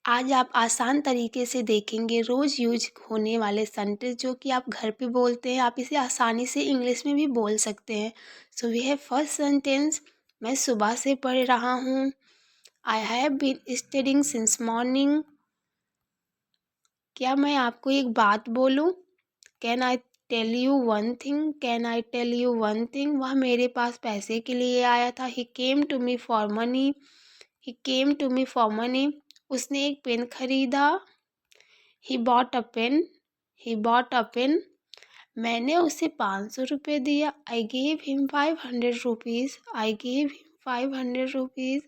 आज आप आसान तरीके से देखेंगे रोज़ यूज होने वाले सेंटेंस जो कि आप घर पे बोलते हैं, आप इसे आसानी से इंग्लिश में भी बोल सकते हैं। So we have first sentence, मैं सुबह से पढ़ रहा हूँ। I have been studying since morning. क्या मैं आपको एक बात बोलूँ? Can I tell you one thing? Can I tell you one thing? वह मेरे पास पैसे के लिए आया था। He came to me for money. He came to me for money. उसने एक पेन खरीदा। He bought a pen. He bought a pen. मैंने उसे 500 रुपये दिया। I gave him 500 rupees. I gave him 500 rupees.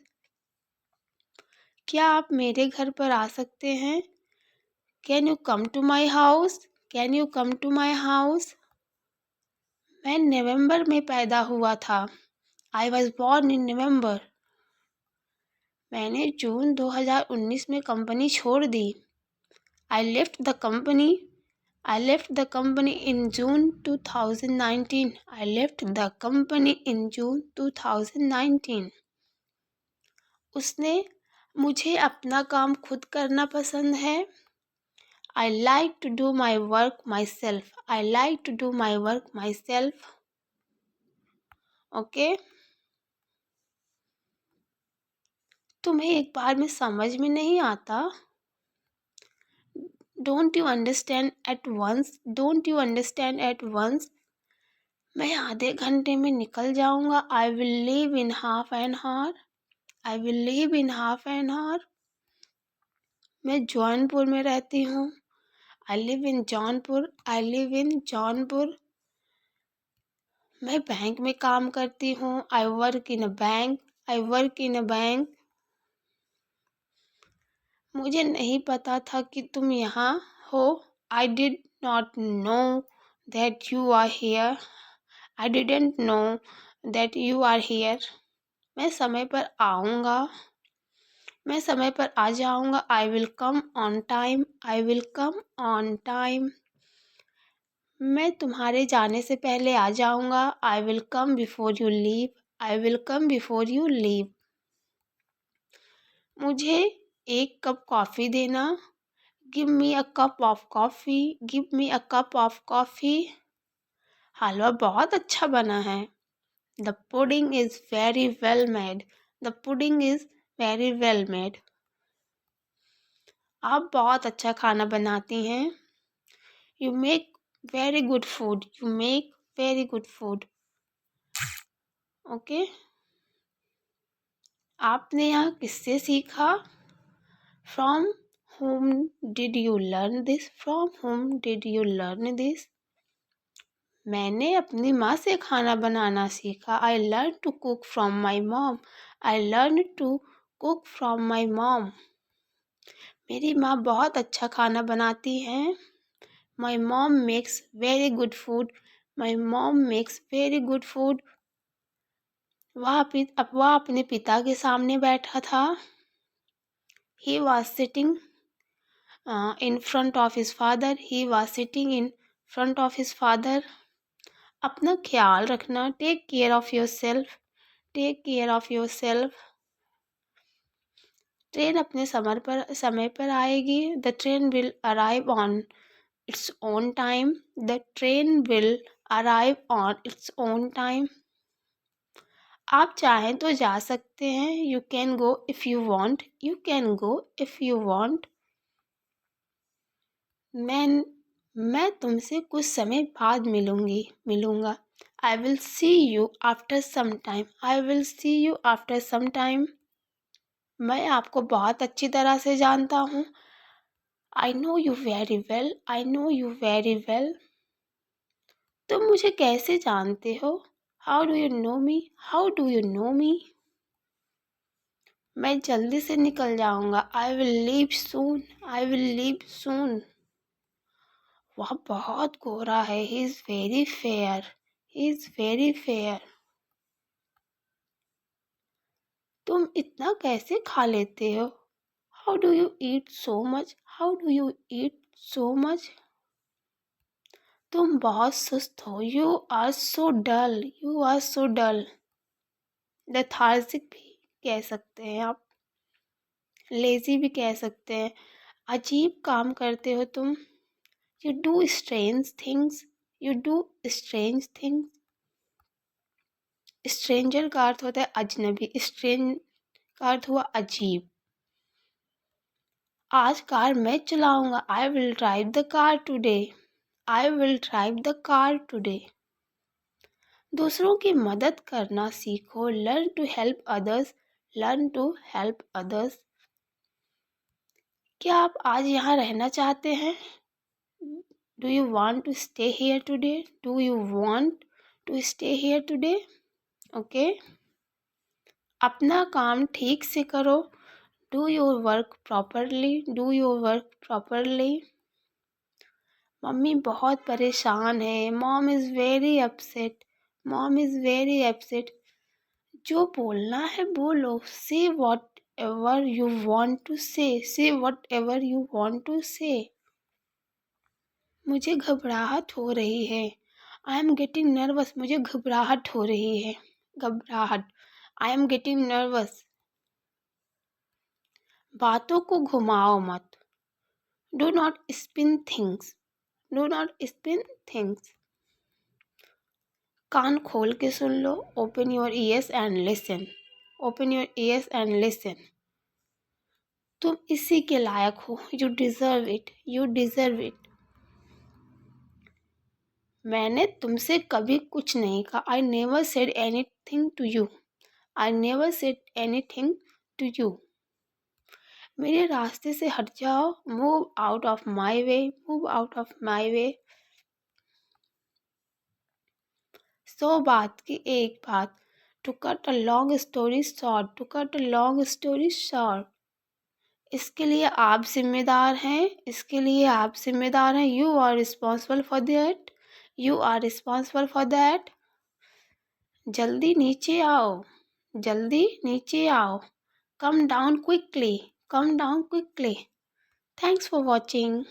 क्या आप मेरे घर पर आ सकते हैं? Can you come to my house? Can you come to my house? मैं नवंबर में पैदा हुआ था। I was born in November. मैंने जून 2019 में कंपनी छोड़ दी। I left the company. I left the company in June 2019. I left the company in June 2019. उसने मुझे अपना काम खुद करना पसंद है। I like to do my work myself. I like to do my work myself. Okay तुम्हें एक बार में समझ में नहीं आता? Don't you understand at once? Don't you understand at once? मैं आधे घंटे में निकल जाऊंगा। I will leave in half an hour. I will leave in half an hour. मैं जौनपुर में रहती हूँ। I live in Jaunpur. I live in Jaunpur. मैं बैंक में काम करती हूँ। I work in a bank. I work in a bank. मुझे नहीं पता था कि तुम यहाँ हो। I did not know that you are here. I didn't know that you are here. मैं समय पर आऊँगा। मैं समय पर आ जाऊँगा। I will come on time. I will come on time. मैं तुम्हारे जाने से पहले आ जाऊँगा। I will come before you leave. I will come before you leave. मुझे एक कप कॉफ़ी देना। Give me a cup of coffee. Give me a cup of coffee. हलवा बहुत अच्छा बना है। The pudding is very well made. The pudding is very well made. आप बहुत अच्छा खाना बनाती हैं। You make very good food. You make very good food. Okay आपने यहाँ किससे सीखा? From whom did you learn this? From whom did you learn this? मैंने अपनी माँ से खाना बनाना सीखा। I learned to cook from my mom. I learned to cook from my mom. मेरी माँ बहुत अच्छा खाना बनाती हैं। My mom makes very good food. My mom makes very good food. वह अपने पिता के सामने बैठा था। He was sitting in front of his father. He was sitting in front of his father. अपना ख्याल रखना। Take care of yourself. Take care of yourself. Train अपने समय पर आएगी। The train will arrive on its own time. The train will arrive on its own time. आप चाहें तो जा सकते हैं। You can go if you want. You can go if you want. मैं तुमसे कुछ समय बाद मिलूंगा। I will see you after some time. I will see you after some time. मैं आपको बहुत अच्छी तरह से जानता हूँ। I know you very well. I know you very well. तुम मुझे कैसे जानते हो? How do you know me? How do you know me? मैं जल्दी से निकल जाऊंगा। I will leave soon. I will leave soon. वह बहुत गोरा है। He is very fair. He is very fair. तुम इतना कैसे खा लेते हो? How do you eat so much? How do you eat so much? तुम बहुत सुस्त हो। You are so dull. You are so dull. Lethargic भी कह सकते हैं आप। लेज़ी भी कह सकते हैं। अजीब काम करते हो तुम। You do strange things, you do strange things. Stranger का अर्थ होता है अजनबी, स्ट्रेंज का अर्थ हुआ अजीब। आज कार मैं चलाऊंगा, I will drive the car today, I will drive the car today. दूसरों की मदद करना सीखो, learn to help others, learn to help others. क्या आप आज यहाँ रहना चाहते हैं? Do you want to stay here today, do you want to stay here today? Okay. अपना काम ठीक से करो, do your work properly, do your work properly. मम्मी बहुत परेशान है, mom is very upset, mom is very upset. जो बोलना है बोलो, say whatever you want to say whatever you want to say. मुझे घबराहट हो रही है, आई एम गेटिंग नर्वस, मुझे घबराहट हो रही है, घबराहट, आई एम गेटिंग नर्वस। बातों को घुमाओ मत, do not spin things, do not spin things. कान खोल के सुन लो, open your ears and listen, open your ears and listen. तुम इसी के लायक हो, you deserve it, you deserve it. मैंने तुमसे कभी कुछ नहीं कहा, I never said anything to you, I never said anything to you. मेरे रास्ते से हट जाओ, move out of my way, move out of my वे। 100 बात की एक बात, to cut a long story short, to cut a long story short. इसके लिए आप जिम्मेदार हैं, इसके लिए आप जिम्मेदार हैं, you are responsible for that, you are responsible for that. जल्दी नीचे आओ, जल्दी नीचे आओ, come down quickly, come down quickly. Thanks for watching.